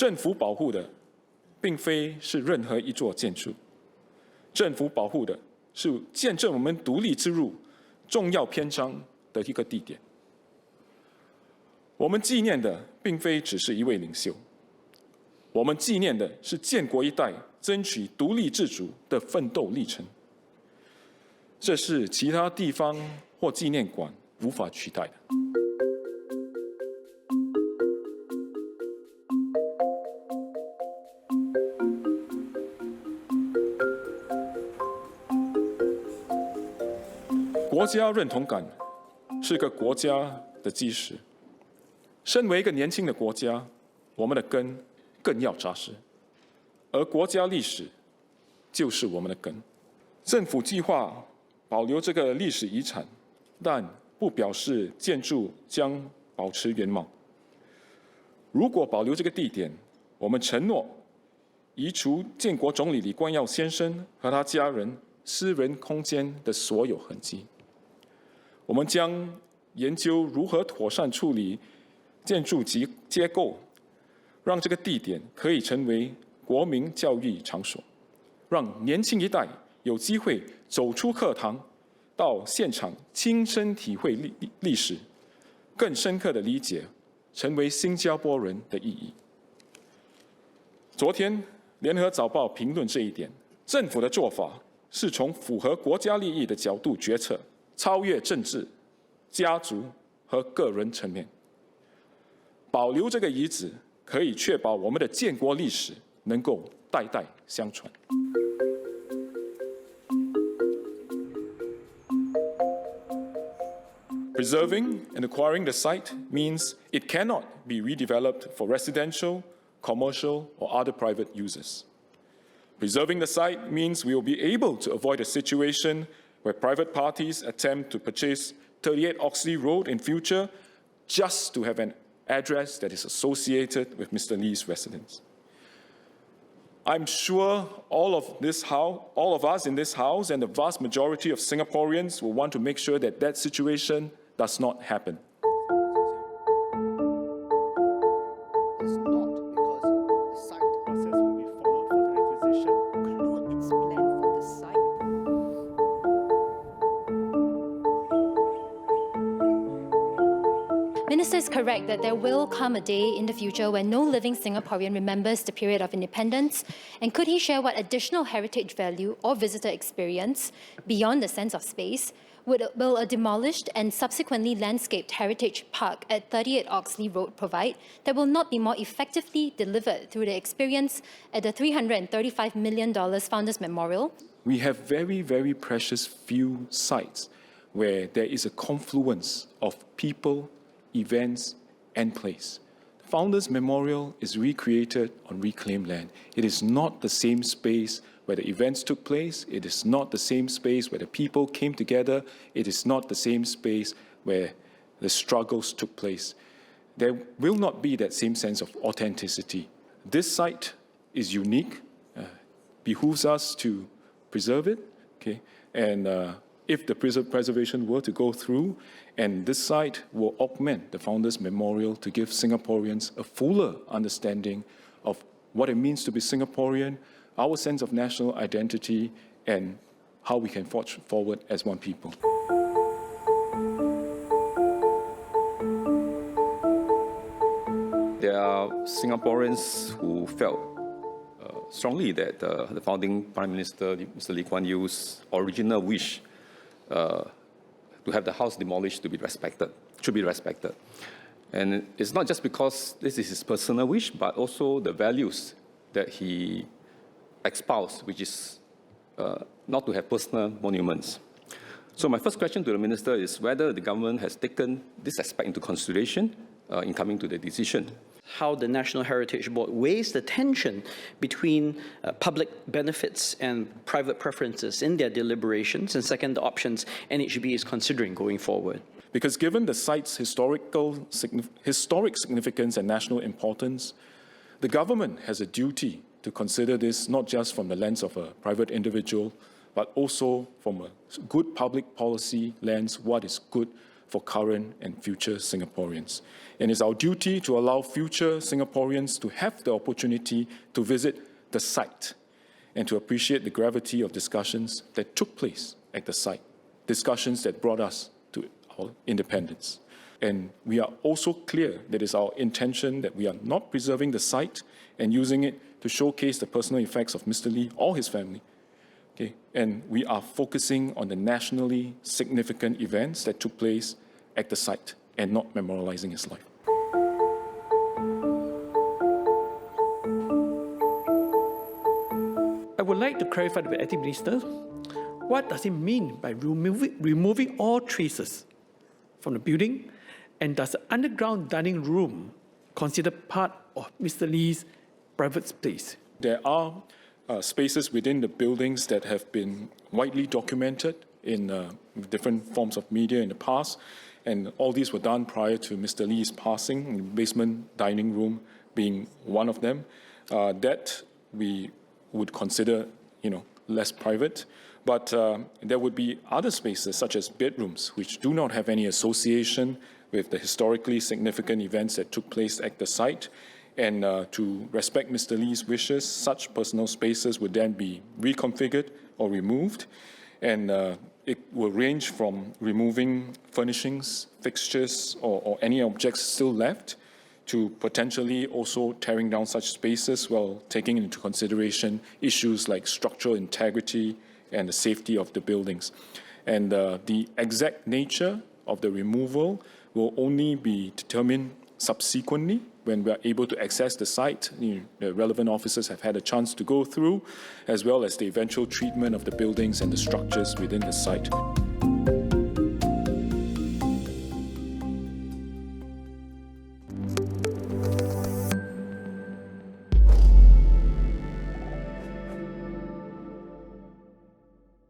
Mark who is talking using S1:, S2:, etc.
S1: 政府保护的并非是任何一座建筑，政府保护的是见证我们独立之路重要篇章的一个地点。我们纪念的并非只是一位领袖，我们纪念的是建国一代争取独立自主的奋斗历程。这是其他地方或纪念馆无法取代的。国家认同感是个国家的基石。身为一个年轻的国家，我们的根更要扎实，而国家历史就是我们的根。政府计划保留这个历史遗产，但不表示建筑将保持原貌。如果保留这个地点，我们承诺移除建国总理李光耀先生和他家人私人空间的所有痕迹。我们将研究如何妥善处理建筑及结构，让这个地点可以成为国民教育场所，让年轻一代有机会走出课堂，到现场亲身体会历史，更深刻地理解成为新加坡人的意义。昨天，《联合早报》评论这一点，政府的做法是从符合国家利益的角度决策，超越政治、家族和个人层面。保留这个遗址，可以确保我们的建国历史能够代代相传。Preserving and acquiring the site means it cannot be redeveloped for residential, commercial, or other private uses. Preserving the site means we will be able to avoid a situation where private parties attempt to purchase 38 Oxley Road in future just to have an address that is associated with Mr. Lee's residence. I'm sure all of us in this House and the vast majority of Singaporeans will want to make sure that that situation does not happen.
S2: It's not because the site process will be followed for the acquisition. Conclude its plan for the site.
S3: Minister is correct that there will come a day in the future when no living Singaporean remembers the period of independence. And could he share what additional heritage value or visitor experience, beyond the sense of space, will a demolished and subsequently landscaped heritage park at 38 Oxley Road provide that will not be more effectively delivered through the experience at the $335 million Founders Memorial?
S1: We have very, very precious few sites where there is a confluence of people, events, and place. The Founders Memorial is recreated on reclaimed land. It is not the same space where the events took place. It is not the same space where the people came together. It is not the same space where the struggles took place. There will not be that same sense of authenticity. This site is unique, behooves us to preserve it, okay? And if the preservation were to go through, and this site will augment the Founders Memorial to give Singaporeans a fuller understanding of what it means to be Singaporean, our sense of national identity, and how we can forge forward as one people.
S4: There are Singaporeans who felt strongly that the founding Prime Minister, Mr. Lee Kuan Yew's original wish to have the house demolished to be respected, should be respected. And it's not just because this is his personal wish, but also the values that he espoused, which is not to have personal monuments. So my first question to the Minister is whether the government has taken this aspect into consideration in coming to the decision.
S2: How the National Heritage Board weighs the tension between public benefits and private preferences in their deliberations, and second, the options NHB is considering going forward.
S1: Because given the site's historic significance and national importance, the government has a duty to consider this not just from the lens of a private individual, but also from a good public policy lens, what is good for current and future Singaporeans. And it's our duty to allow future Singaporeans to have the opportunity to visit the site and to appreciate the gravity of discussions that took place at the site, discussions that brought us to our independence. And we are also clear that it's our intention that we are not preserving the site and using it to showcase the personal effects of Mr. Lee or his family. Okay? And we are focusing on the nationally significant events that took place at the site and not memorializing his life.
S5: I would like to clarify with the Acting Minister, what does it mean by removing all traces from the building, and does the underground dining room consider part of Mr. Lee's private space?
S1: There are spaces within the buildings that have been widely documented in different forms of media in the past, and all these were done prior to Mr. Lee's passing, the basement dining room being one of them. That we would consider, less private. But there would be other spaces, such as bedrooms, which do not have any association with the historically significant events that took place at the site. And to respect Mr. Lee's wishes, such personal spaces would then be reconfigured or removed. And it will range from removing furnishings, fixtures, or any objects still left, to potentially also tearing down such spaces while taking into consideration issues like structural integrity and the safety of the buildings. And the exact nature of the removal will only be determined subsequently when we are able to access the site. The relevant officers have had a chance to go through, as well as the eventual treatment of the buildings and the structures within the site.